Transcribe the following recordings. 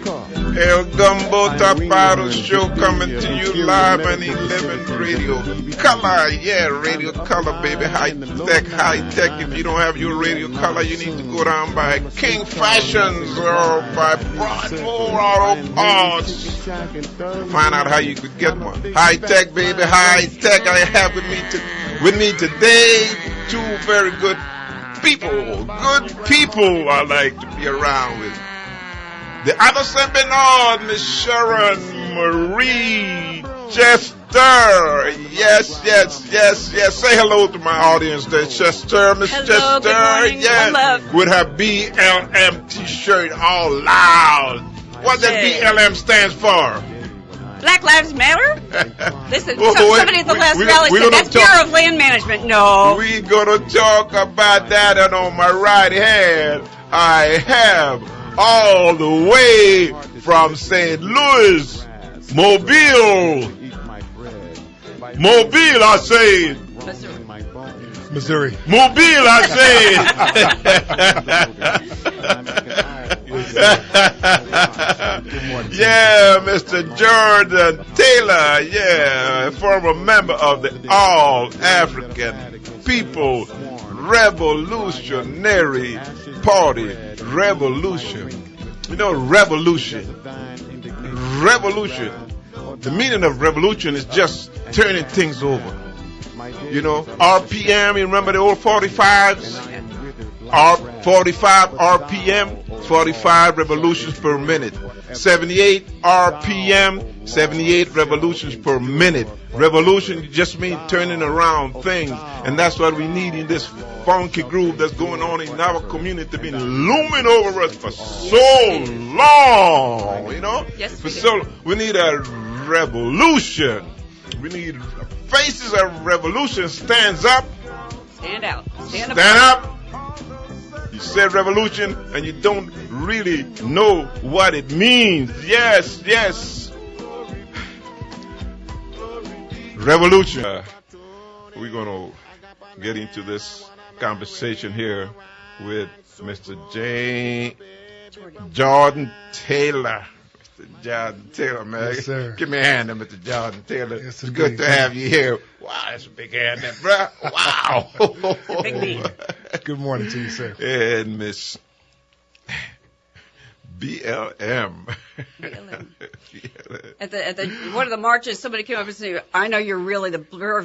El Gumbo Tapado show coming to you live on 11 Radio Color. Yeah, Radio Color, baby. High tech. If you don't have your Radio Color, you need to go down by King Fashions or by Broadmoor Auto Parts. Find out how you could get one. High tech, baby. High tech. I have with me today two very good people. Good people I like to be around with. The other seminar, Miss Sharon Marie Chester. Yes. Say hello to my audience there, Chester. Miss Chester. Good morning. Yes. With her BLM t-shirt all loud. What does BLM stands for? Black Lives Matter? Listen, somebody at the last rally said that's Bureau of Land Management. No. We're going to talk about that, and on my right hand, I have all the way from St. Louis, Mobile, I say. Missouri. Mobile, I say. Yeah, Mr. Jorden Taylor, yeah, former member of the All African People Revolutionary Party. Revolution. You know, revolution. The meaning of revolution is just turning things over. You know, RPM, you remember the old 45s? 45 RPM, 45 revolutions per minute. 78 RPM, 78 revolutions per minute. Revolution just means turning around things, and that's what we need in this funky groove that's going on in our community, been looming over us for so long, you know? Yes, we need a revolution. We need faces of revolution. Stands up. Stand out. Stand up. You said revolution and you don't really know what it means. Yes. Revolution. We're going to get into this conversation here with Mr. Jorden Taylor. Mr. Jorden Taylor, man. Yes, sir. Give me a hand there, Mr. Jorden Taylor. Yes, it's good to have you here. Wow, that's a big hand there, bro. Wow. Big me. Good morning to you, sir. And Miss BLM. At the one of the marches, somebody came up and said, "I know you're really the Bureau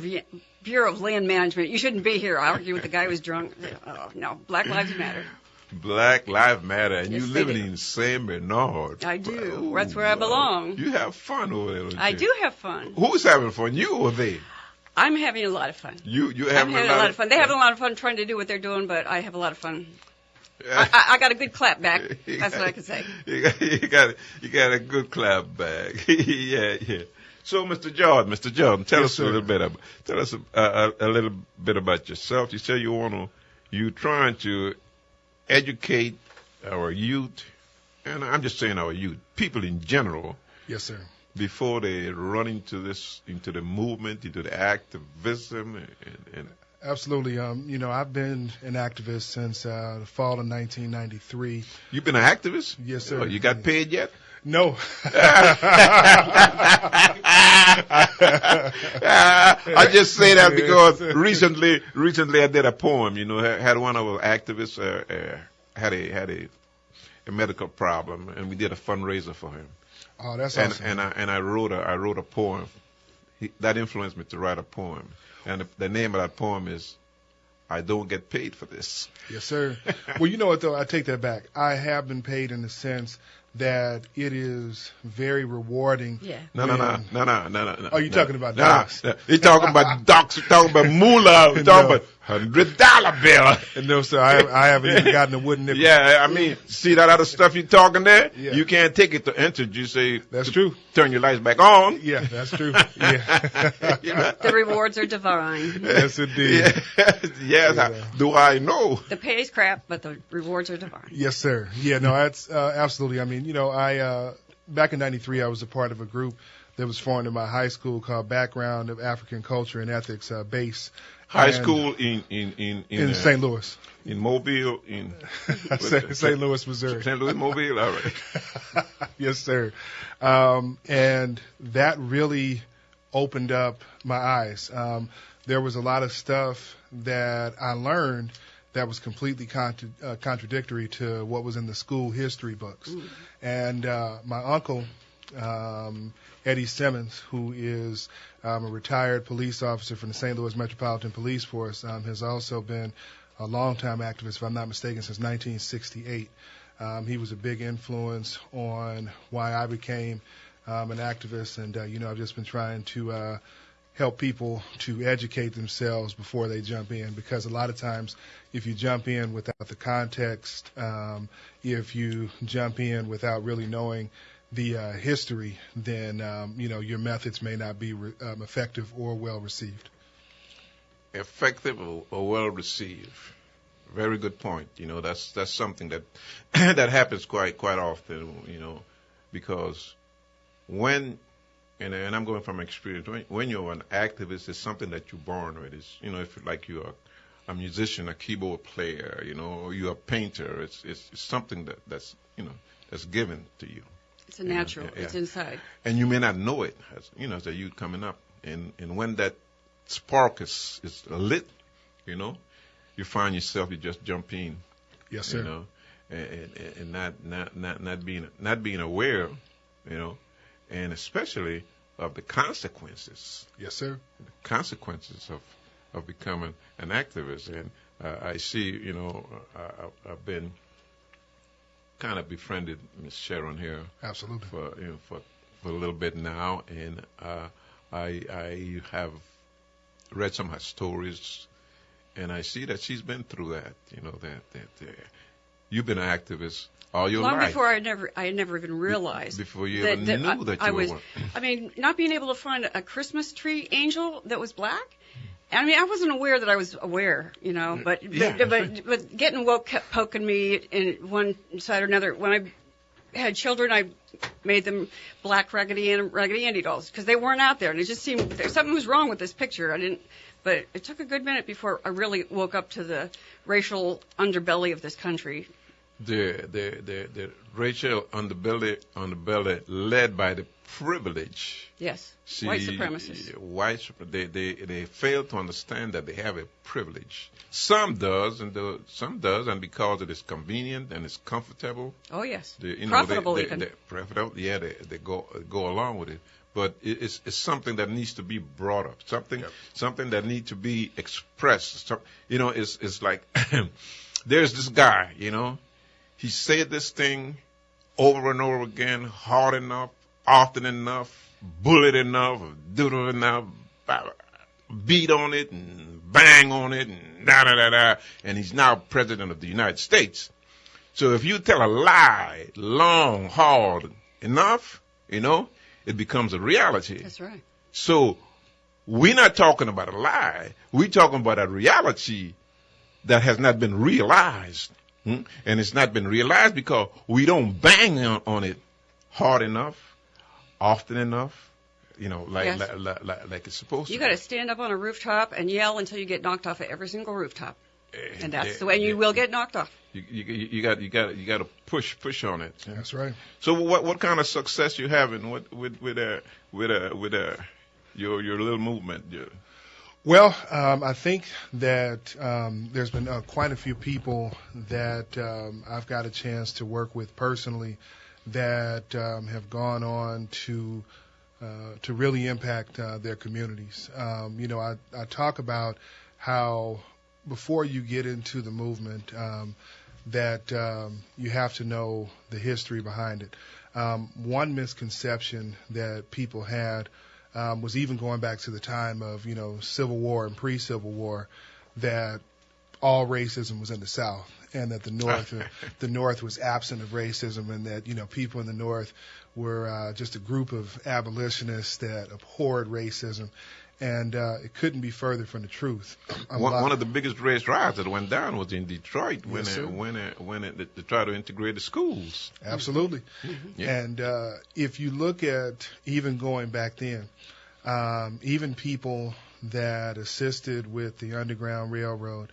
of Land Management. You shouldn't be here." I argued with the guy who was drunk. Oh, no, Black Lives Matter. Black Lives Matter, and yes, you living in Saint Bernard. I do. Ooh, that's where I belong. You have fun over there, don't you? I do have fun. Who's having fun, you or they? I'm having a lot of fun. I'm having a lot of fun. They have a lot of fun trying to do what they're doing, but I have a lot of fun. I got a good clap back. That's what I can say. You got a good clap back. yeah. So, Mr. Jorden, tell us a little bit about yourself. You say you're trying to educate our youth, and I'm just saying our youth, people in general. Yes, sir. Before they run into the movement, into the activism, and absolutely. I've been an activist since the fall of 1993. You've been an activist? Yes, sir. Oh, you got paid yet? No. I just say that because recently I did a poem. You know, had one of our activists had a medical problem, and we did a fundraiser for him. Oh, that's awesome. And I wrote a poem. That influenced me to write a poem. And the name of that poem is "I Don't Get Paid for This." Yes, sir. Well, you know what, though? I take that back. I have been paid in the sense that it is very rewarding. Yeah. No. Are you talking about docs? You're talking about docs. You're talking about moolah. You're talking about $100 bill. No, sir. I haven't even gotten a wooden nickel. Yeah, I mean, see that other stuff you're talking there? Yeah. You can't take it to enter. You say that's true. Turn your lights back on. Yeah, that's true. Yeah. You know? The rewards are divine. Yes, indeed. Yes. Do I know? The pay is crap, but the rewards are divine. Yes, sir. Yeah, no, that's absolutely. I mean, back in '93, I was a part of a group that was formed in my high school called Background of African Culture and Ethics, BASE. High school in St. Louis. In Mobile, in St. Louis, Missouri. St. Louis, Mobile, all right. Yes, sir. And that really opened up my eyes. There was a lot of stuff that I learned that was completely contradictory to what was in the school history books. Mm. And my uncle, Eddie Simmons, who is a retired police officer from the St. Louis Metropolitan Police Force, has also been a longtime activist, if I'm not mistaken, since 1968. He was a big influence on why I became an activist, and I've just been trying to help people to educate themselves before they jump in, because a lot of times if you jump in without the context, if you jump in without really knowing the history, then your methods may not be effective or well received. Effective or well received. Very good point. That's something that that happens quite often. Because when and I'm going from experience. When you're an activist, it's something that you're born with. It's if like you're a musician, a keyboard player, or you're a painter, it's something that's given to you. It's a natural. Yeah. It's inside. And you may not know it, as a youth coming up. And when that spark is lit, you find yourself, you just jump in. Yes, sir. And not being aware, and especially of the consequences. Yes, sir. The consequences of becoming an activist. And I see, I've been kind of befriended Miss Sharon here. Absolutely. For a little bit now, and I have read some of her stories, and I see that she's been through that. That you've been an activist all your life. Long before I never even realized. Before you even knew that you were one. I mean, not being able to find a Christmas tree angel that was black. I mean, I wasn't aware that I was aware, but getting woke kept poking me in one side or another. When I had children, I made them black Raggedy Andy dolls because they weren't out there, and it just seemed something was wrong with this picture. But it took a good minute before I really woke up to the racial underbelly of this country. The racial underbelly led by the privilege. Yes, white supremacists. They fail to understand that they have a privilege. Some does, and because it is convenient and it's comfortable. Oh yes, profitable even. Profitable, yeah. They go along with it. But it's something that needs to be brought up. Something that needs to be expressed. It's like there's this guy. He said this thing over and over again, hard enough, often enough, bullet enough, doodle enough, beat on it and bang on it and da-da-da-da, and he's now president of the United States. So if you tell a lie long, hard enough, it becomes a reality. That's right. So we're not talking about a lie. We're talking about a reality that has not been realized. And it's not been realized because we don't bang on it hard enough, often enough, like it's supposed to. You got to stand up on a rooftop and yell until you get knocked off at every single rooftop, and that's the way you will get knocked off. You got to push on it. That's right. So what kind of success you having with your little movement? Well, I think that there's been quite a few people that I've got a chance to work with personally that have gone on to really impact their communities. I talk about how before you get into the movement that you have to know the history behind it. One misconception that people had was even going back to the time of, Civil War and pre-Civil War, that all racism was in the South and that the North was absent of racism, and that, people in the North were just a group of abolitionists that abhorred racism. And it couldn't be further from the truth. One of the biggest race riots that went down was in Detroit when they tried to integrate the schools. Absolutely. Yeah. And if you look at even going back then, even people that assisted with the Underground Railroad,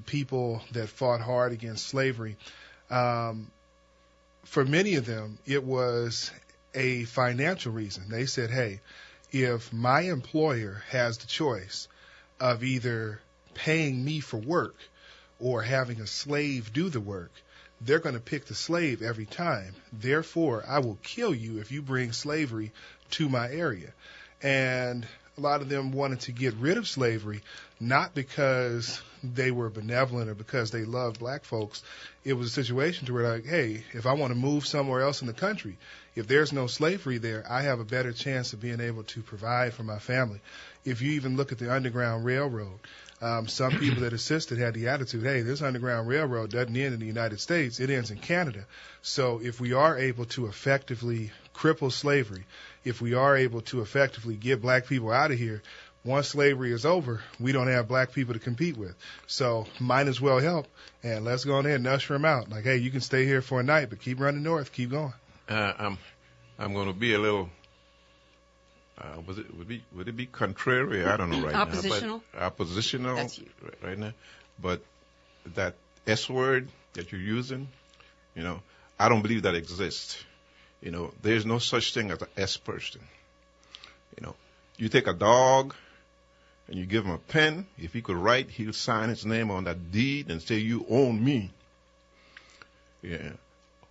people that fought hard against slavery, for many of them, it was a financial reason. They said, hey, if my employer has the choice of either paying me for work or having a slave do the work, they're going to pick the slave every time. Therefore, I will kill you if you bring slavery to my area. And a lot of them wanted to get rid of slavery, not because they were benevolent or because they loved black folks. It was a situation to where, like, hey, if I want to move somewhere else in the country, if there's no slavery there, I have a better chance of being able to provide for my family. If you even look at the Underground Railroad, some people that assisted had the attitude, hey, this Underground Railroad doesn't end in the United States, it ends in Canada. So if we are able to effectively cripple slavery, if we are able to effectively get black people out of here, once slavery is over, we don't have black people to compete with. So might as well help, and let's go ahead and usher them out. Like, hey, you can stay here for a night, but keep running north, keep going. I'm going to be a little. Would it be contrary? I don't know right Oppositional? now. Oppositional. That's you. Right now. But that S word that you're using, I don't believe that exists. There's no such thing as an S person. You take a dog and you give him a pen. If he could write, he'll sign his name on that deed and say, you own me. Yeah.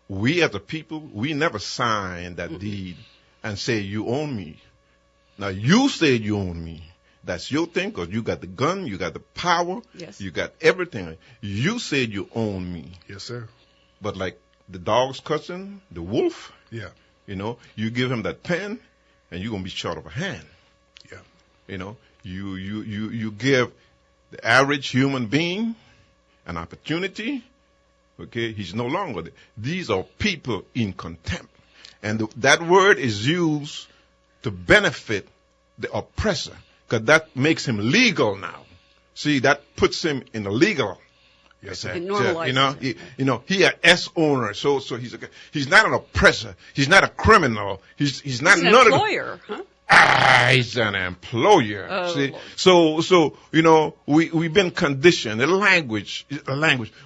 We as a people, we never sign that deed and say, you own me. Now, you said you own me. That's your thing, because you got the gun, you got the power, yes. You got everything. You said you own me. Yes, sir. But like the dog's cousin, the wolf, yeah, you give him that pen, and you're going to be short of a hand. Yeah. You give the average human being an opportunity. Okay, he's no longer there. These are people in contempt. And that word is used to benefit the oppressor, because that makes him legal now. See, that puts him in the legal. Yes, sir. It normalizes it. He an S owner, so he's not an oppressor. He's not a criminal. He's not an none employer, of the, huh? He's an employer. Oh, see, Lord. so we've been conditioned. The language.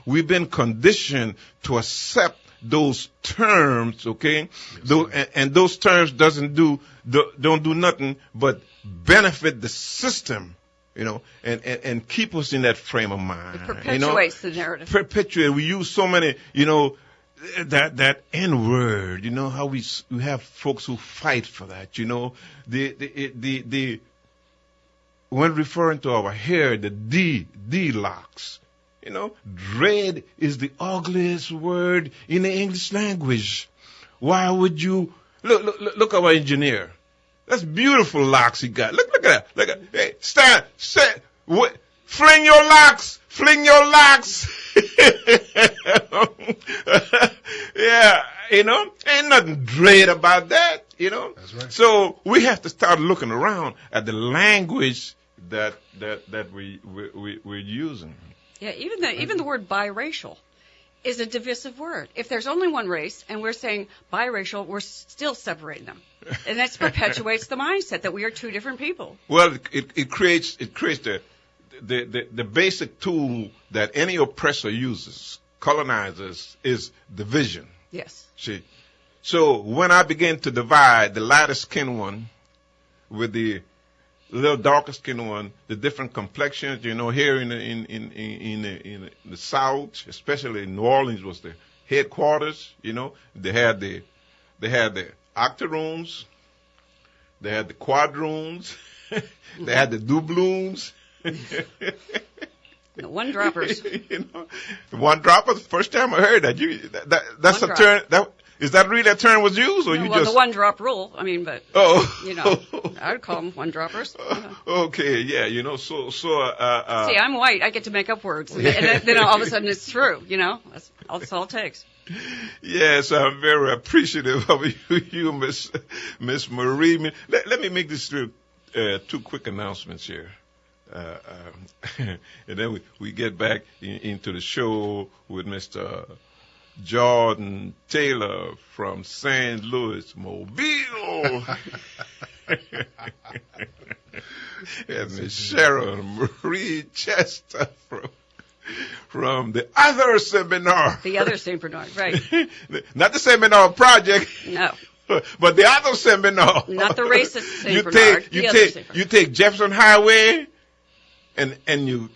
We've been conditioned to accept those terms. Okay, yes, and those terms don't do nothing but benefit the system. And keep us in that frame of mind. It perpetuates the narrative. Perpetuate. We use so many, that N word. How we have folks who fight for that. When referring to our hair, the D locks. Dread is the ugliest word in the English language. Why would you look at our engineer? That's beautiful locks he got. Look at that. Look at, hey, stand, fling your locks. Yeah, ain't nothing dread about that, That's right. So we have to start looking around at the language that we're using. Yeah, even the word biracial is a divisive word. If there's only one race and we're saying biracial, we're still separating them. And that perpetuates the mindset that we are two different people. Well, it creates the basic tool that any oppressor uses, colonizers, is division. Yes. See, so when I begin to divide the lighter skinned one with the little darker skinned one, the different complexions, here in the South, especially in New Orleans was the headquarters. They had the octoroons, they had the quadroons, they had the doubloons. The one droppers. The one droppers. First time I heard that. That's a term. Is that really a term was used, or the one drop rule? I mean, but I would call them one droppers. Okay, yeah, so. See, I'm white. I get to make up words, and then all of a sudden it's true. That's all it takes. Yes, I'm very appreciative of you, Miss Marie. Let me make this true. two quick announcements here. And then we get back into the show with Mr. Jorden Taylor from St. Louis, Mobile. And Miss Sharon Marie Chester from the other seminar. The other St. Bernard, right. Not the seminar project. No. But the other seminar. Not the racist St. Bernard. You take Jefferson Highway and you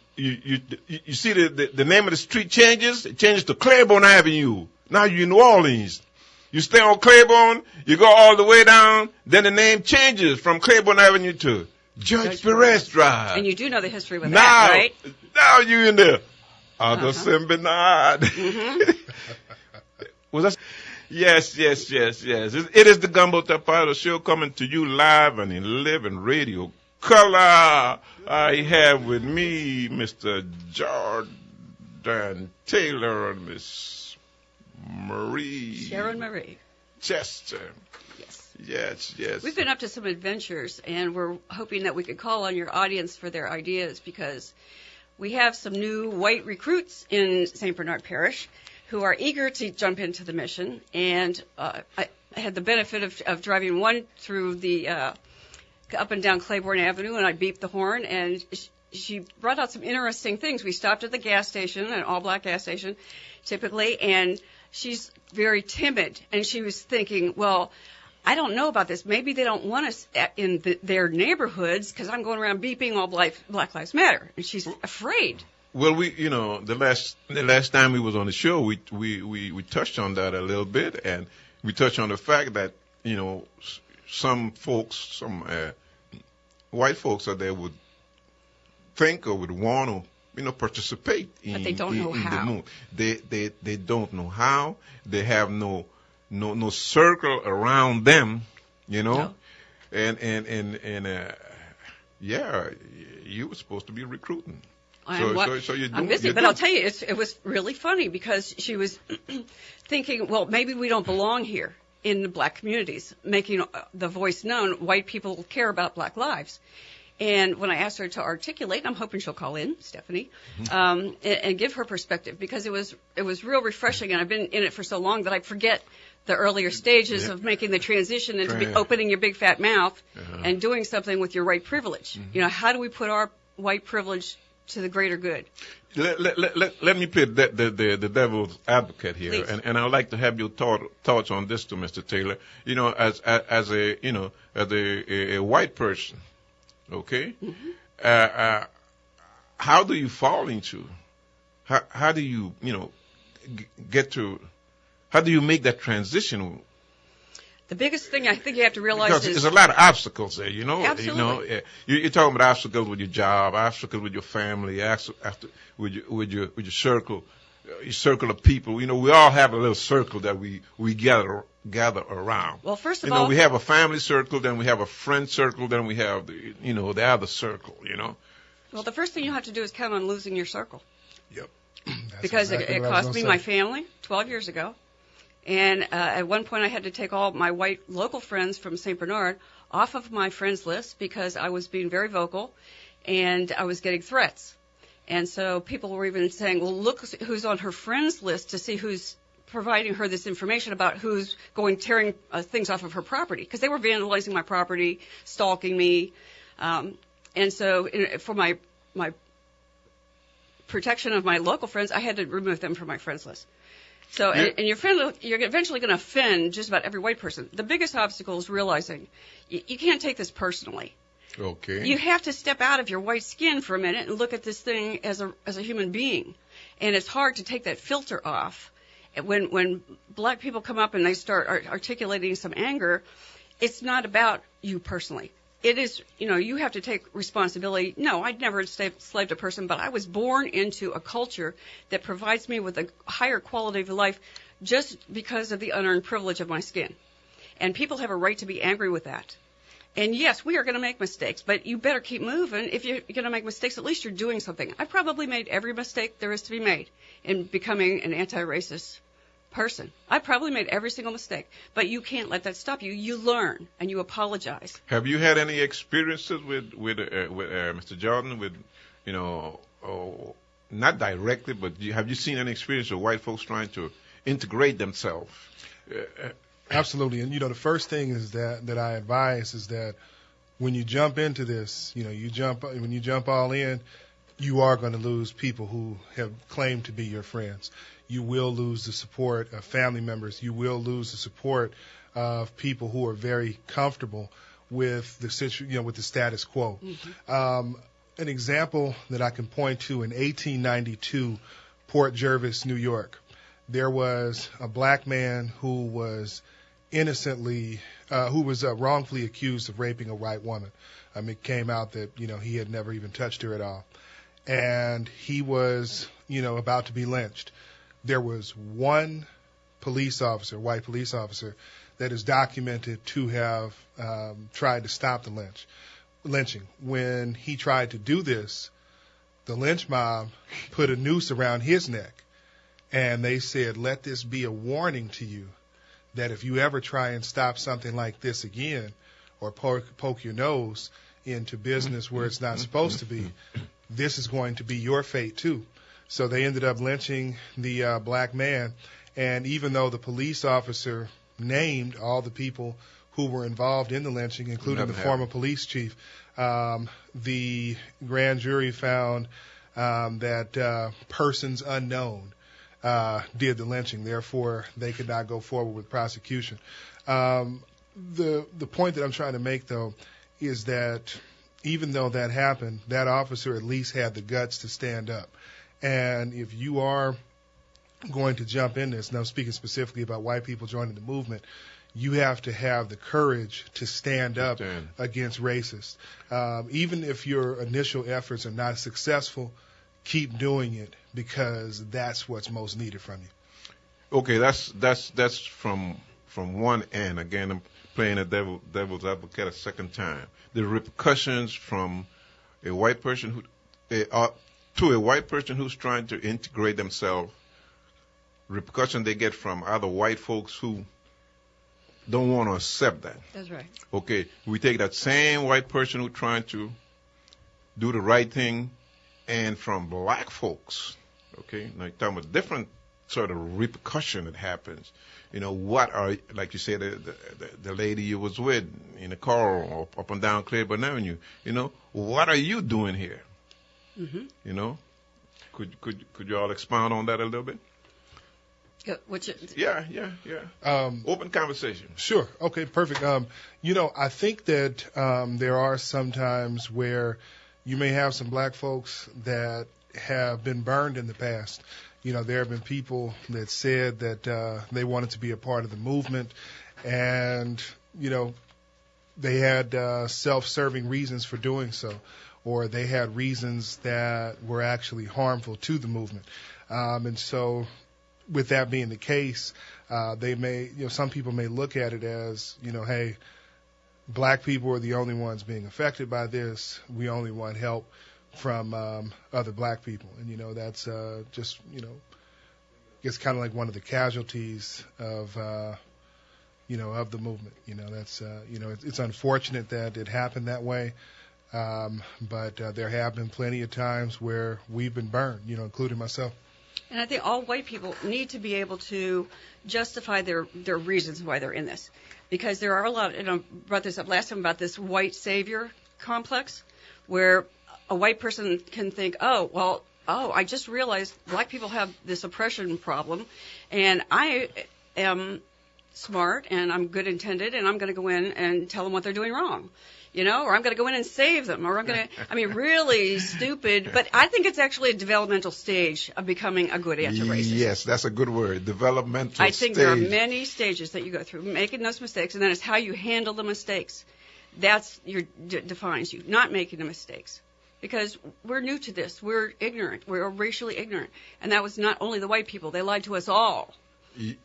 see the name of the street changes. It changes to Claiborne Avenue. Now you're in New Orleans. You stay on Claiborne, you go all the way down, then the name changes from Claiborne Avenue to Judge Perez Drive. And you do know the history with that, right? Now you're in the other St. Bernard. Mm-hmm. Was that? Yes. It is the Gumbo Tapado show coming to you live and in living radio color. I have with me Mr. Jorden Taylor and Miss Sharon Marie Chester. Yes. We've been up to some adventures, and we're hoping that we could call on your audience for their ideas, because we have some new white recruits in St. Bernard Parish who are eager to jump into the mission. And I had the benefit of driving one through the up and down Claiborne Avenue, and I beeped the horn, and she brought out some interesting things. We stopped at the gas station, an all-black gas station, typically, and she's very timid, and she was thinking, well, I don't know about this. Maybe they don't want us in their neighborhoods because I'm going around beeping all Black Lives Matter, and she's afraid. Well, the last time we was on the show, we touched on that a little bit, and we touched on the fact that some folks, white folks out there would think or would want to participate in, but they don't know how. The move. They don't know how. They have no circle around them, No. And you were supposed to be recruiting. So you're doing, I'm busy, but I'll tell you, it was really funny because she was thinking, well, maybe we don't belong here in the black communities, making the voice known. White people care about black lives. And when I asked her to articulate, I'm hoping she'll call in, Stephanie, and give her perspective, because it was real refreshing, and I've been in it for so long that I forget the earlier stages of making the transition into opening your big fat mouth and doing something with your white privilege. How do we put our white privilege to the greater good? Let me play the devil's advocate here, Please. and I'd like to have your thoughts on this, to Mr. Taylor. As a white person. Okay, how do you fall into? How do you get to? How do you make that transition? The biggest thing I think you have to realize because is there's a lot of obstacles there. Absolutely. You're talking about obstacles with your job, obstacles with your family, with your circle. Your circle of people. We all have a little circle that we gather around. Well, first of all, we have a family circle, then we have a friend circle, then we have the other circle. Well, the first thing you have to do is count on losing your circle. Yep. Because it cost me my family 12 years ago, and at one point I had to take all my white local friends from St. Bernard off of my friends list because I was being very vocal, and I was getting threats. And so people were even saying, well, look who's on her friends list to see who's providing her this information about who's tearing things off of her property, because they were vandalizing my property, stalking me. And so for my protection of my local friends, I had to remove them from my friends list. So, and you're eventually going to offend just about every white person. The biggest obstacle is realizing you can't take this personally. Okay. You have to step out of your white skin for a minute and look at this thing as a human being. And it's hard to take that filter off. When black people come up and they start articulating some anger, it's not about you personally. It is, you have to take responsibility. No, I'd never enslaved a person, but I was born into a culture that provides me with a higher quality of life just because of the unearned privilege of my skin. And people have a right to be angry with that. And yes, we are going to make mistakes, but you better keep moving. If you're going to make mistakes, at least you're doing something. I've probably made every mistake there is to be made in becoming an anti-racist person. I probably made every single mistake, but you can't let that stop you. You learn and you apologize. Have you had any experiences with Mr. Jorden with, not directly, but have you seen any experience of white folks trying to integrate themselves? Absolutely. And, the first thing is that I advise is that when you jump into this, when you jump all in, you are going to lose people who have claimed to be your friends. You will lose the support of family members. You will lose the support of people who are very comfortable with the status quo. Mm-hmm. An example that I can point to in 1892, Port Jervis, New York, there was a black man who was wrongfully accused of raping a white woman. It came out that, he had never even touched her at all. And he was, about to be lynched. There was one white police officer, that is documented to have tried to stop the lynching. When he tried to do this, the lynch mob put a noose around his neck, and they said, let this be a warning to you that if you ever try and stop something like this again or poke your nose into business where it's not supposed to be, this is going to be your fate too. So they ended up lynching the black man, and even though the police officer named all the people who were involved in the lynching, including the former police chief, the grand jury found that persons unknown did the lynching. Therefore, they could not go forward with prosecution. The point that I'm trying to make, though, is that even though that happened, that officer at least had the guts to stand up. And if you are going to jump in this, now speaking specifically about white people joining the movement, you have to have the courage to stand up against racists. Even if your initial efforts are not successful, keep doing it, because that's what's most needed from you. Okay, that's from one end. Again, I'm playing a devil's advocate a second time. The repercussions from a white person to a white person who's trying to integrate themselves, repercussions they get from other white folks who don't want to accept that. That's right. Okay, we take that same white person who's trying to do the right thing, and from black folks, okay, now you're talking about different sort of repercussion that happens. What are, like you said, the lady you was with in the car or up and down Claiborne Avenue, what are you doing here? Mm-hmm. Could you all expound on that a little bit? Yeah. Open conversation. Sure. Okay, perfect. I think that there are some times where you may have some black folks that have been burned in the past. There have been people that said that they wanted to be a part of the movement, and, they had self-serving reasons for doing so, or they had reasons that were actually harmful to the movement. And so with that being the case, they may, some people may look at it as, hey, black people are the only ones being affected by this. We only want help from other black people. And, that's just, it's kind of like one of the casualties of, of the movement. That's, it's unfortunate that it happened that way. But there have been plenty of times where we've been burned, including myself. And I think all white people need to be able to justify their reasons why they're in this. Because there are a lot, and I brought this up last time about this white savior complex, where a white person can think, I just realized black people have this oppression problem, and I am smart, and I'm good intended, and I'm going to go in and tell them what they're doing wrong. Or I'm going to go in and save them, or I'm going to, really stupid, but I think it's actually a developmental stage of becoming a good anti-racist. Yes, that's a good word, developmental stage. I think there are many stages that you go through, making those mistakes, and then it's how you handle the mistakes. That's defines you, not making the mistakes. Because we're new to this. We're ignorant. We're racially ignorant. And that was not only the white people. They lied to us all.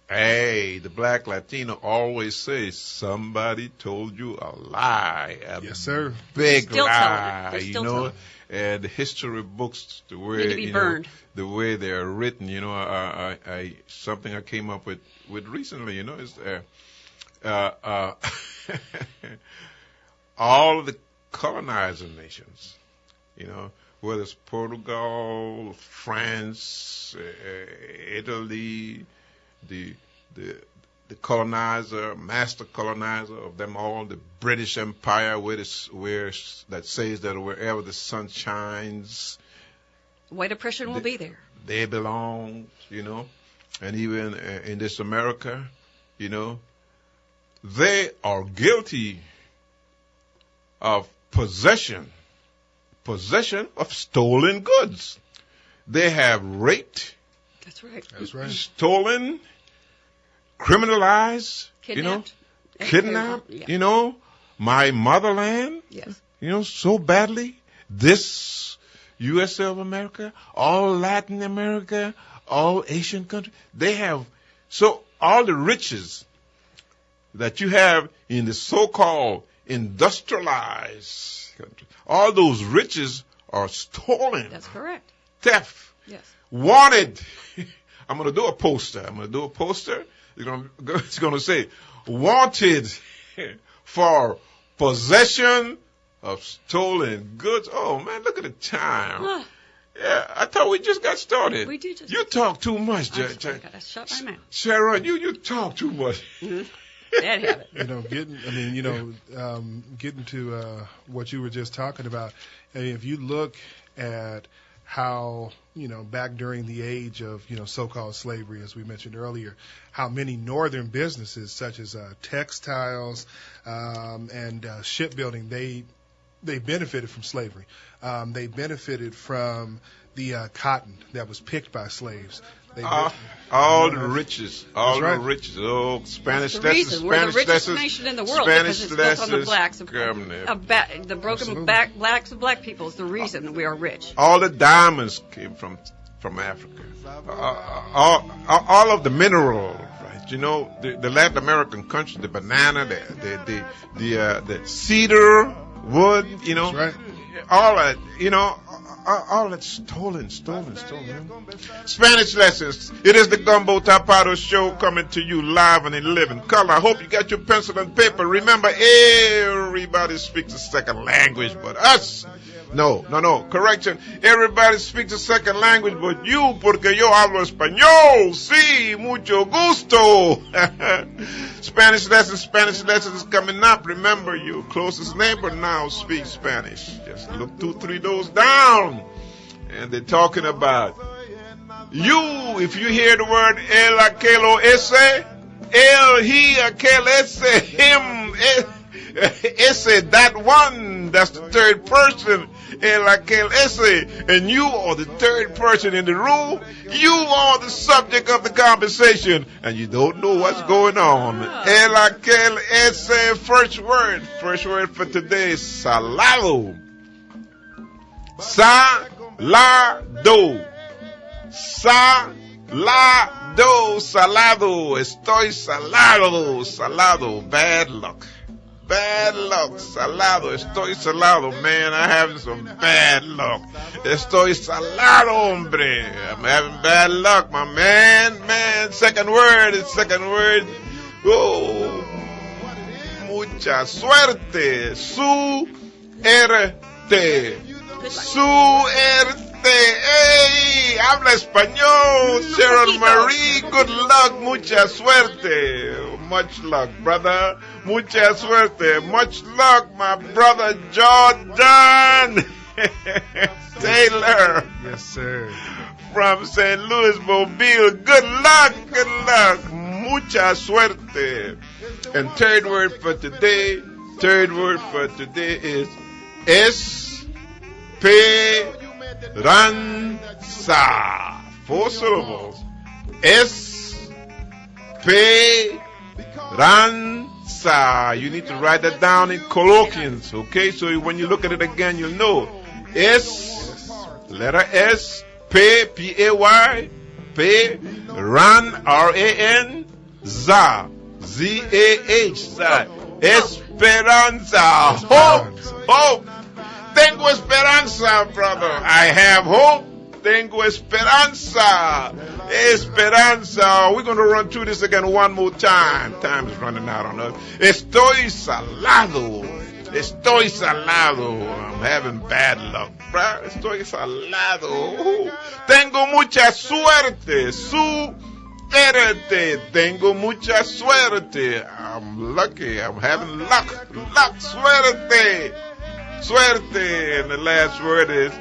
Hey, the Black Latino always says somebody told you a lie. Yes, sir. Big Still lie, telling it. you know. And the history books, the way Need to be burned. the way they're written, you know, I something I came up with recently, you know, is all of the colonizer nations, you know, whether it's Portugal, France, Italy, the colonizer, master colonizer of them all, the British Empire, where that says that wherever the sun shines, White oppression will be there. they belong, you know, and even in this America, you know, they are guilty of possession of stolen goods. They have raped, That's right. That's right. stolen, criminalized, Kidnapped. kidnapped, Yeah. you know, my motherland, Yes. you know, so badly. This USA of America, all Latin America, all Asian countries, they have, so all the riches that you have in the so-called industrialized country, all those riches are stolen. That's correct. Theft. Yes. Wanted. I'm going to do a poster. It's going to say, wanted for possession of stolen goods. Oh, man, look at the time. Huh. Yeah, I thought we just got started. We did just You talk too much, I gotta shut my mouth. Sharon, you talk too much. Dad have it. You know, getting to what you were just talking about. I mean, if you look at how, you know, back during the age of, you know, so-called slavery, as we mentioned earlier, how many northern businesses such as textiles and shipbuilding, they benefited from slavery. They benefited from the cotton that was picked by slaves. All the riches. That's right. Oh, Spanish That's the reason we're the richest nation in the world, because it's built on the blacks of the broken blacks of black people is the reason we are rich. All the diamonds came from Africa. All of the mineral, right? You know, the Latin American countries, the banana, the cedar wood, you know, That's right. all that, you know, all that's stolen. Spanish lessons. It is the Gumbo Tapado show coming to you live and in living color. I hope you got your pencil and paper. Remember, everybody speaks a second language but us. No. Correction. Everybody speaks a second language but you, porque yo hablo español. Sí, mucho gusto. Spanish lessons is coming up. Remember, your closest neighbor now speaks Spanish. Just look 2-3 doors down. And they're talking about you. If you hear the word el, aquel, o ese, el, he, aquel, ese, him, ese, that one, that's the third person, el, aquel, ese, and you are the third person in the room. You are the subject of the conversation, and you don't know what's going on. El, aquel, ese, first word for today is salado. Salado, salado, estoy salado, bad luck, salado, estoy salado, man, I'm having some bad luck, estoy salado, hombre, I'm having bad luck, my man, second word, oh, mucha suerte, Suerte, hey, habla español, Sharon Marie, good luck, mucha suerte, much luck, brother, mucha suerte, much luck, my brother Jorden Taylor. Yes, sir. From St. Louis, Mobile, good luck, mucha suerte. And third word for today is Esperanza. 4 syllables. Esperanza. You need to write that down in colloquials, okay? So when you look at it again, you'll know. Letter S, P-A-Y, Esperanza. Z-A-H. Esperanza. Hope. Tengo esperanza, brother. I have hope. Tengo esperanza. Esperanza. We're going to run through this again one more time. Time is running out on us. Estoy salado. I'm having bad luck, bro. Estoy salado. Tengo mucha suerte. Tengo mucha suerte. I'm lucky. I'm having luck. Suerte. And the last word is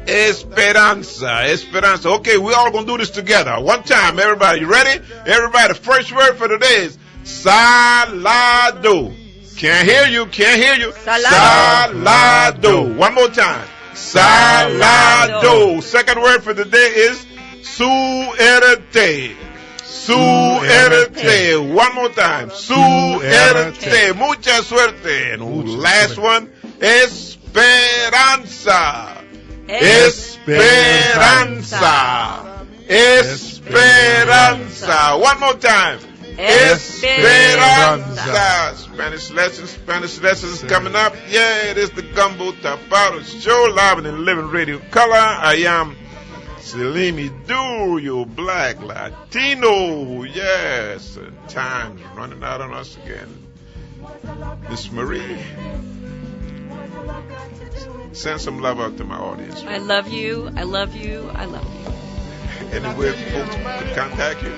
Esperanza. Okay, we all gonna do this together. One time, everybody. You ready? Everybody, the first word for today is salado. Can't hear you. Salado. One more time. Salado. Second word for today is suerte. One more time. Suerte. Mucha suerte. And last one, esperanza. One more time. Esperanza. Spanish lessons coming up. Yeah, it is the Gumbo Tapado show, live in living radio color. I am Sllim Ydur, your Black Latino. Yes, and time's running out on us again. Miss Marie, send some love out to my audience. I love you. Anywhere folks could contact you?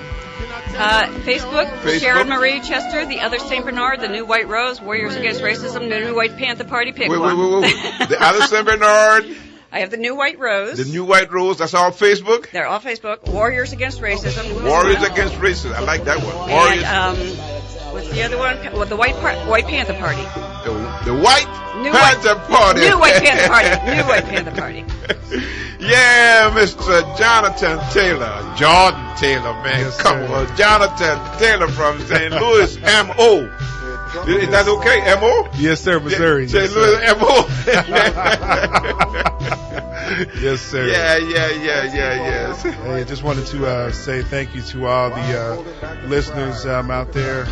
Facebook, Sharon Marie Chester, the other St. Bernard, the New White Rose, Warriors Against Racism, the New White Panther Party, pick one. Wait. The other St. Bernard. I have the New White Rose. The New White Rose, that's all Facebook? They're all Facebook. Warriors Against Racism. Warriors Against Racism. I like that one. Warriors. And, what's the other one? Well, the White Panther Party. The White Panther Party. New White Panther Party. New White Panther Party. Yeah, Mr. Jonathan Taylor. Jorden Taylor, man. Yes, come on. Jonathan Taylor from St. Louis, M.O. Is that okay, M.O.? Yes, sir, Missouri. St. Louis, M.O. Yes, sir. Yes. Hey, I just wanted to say thank you to all the listeners out there.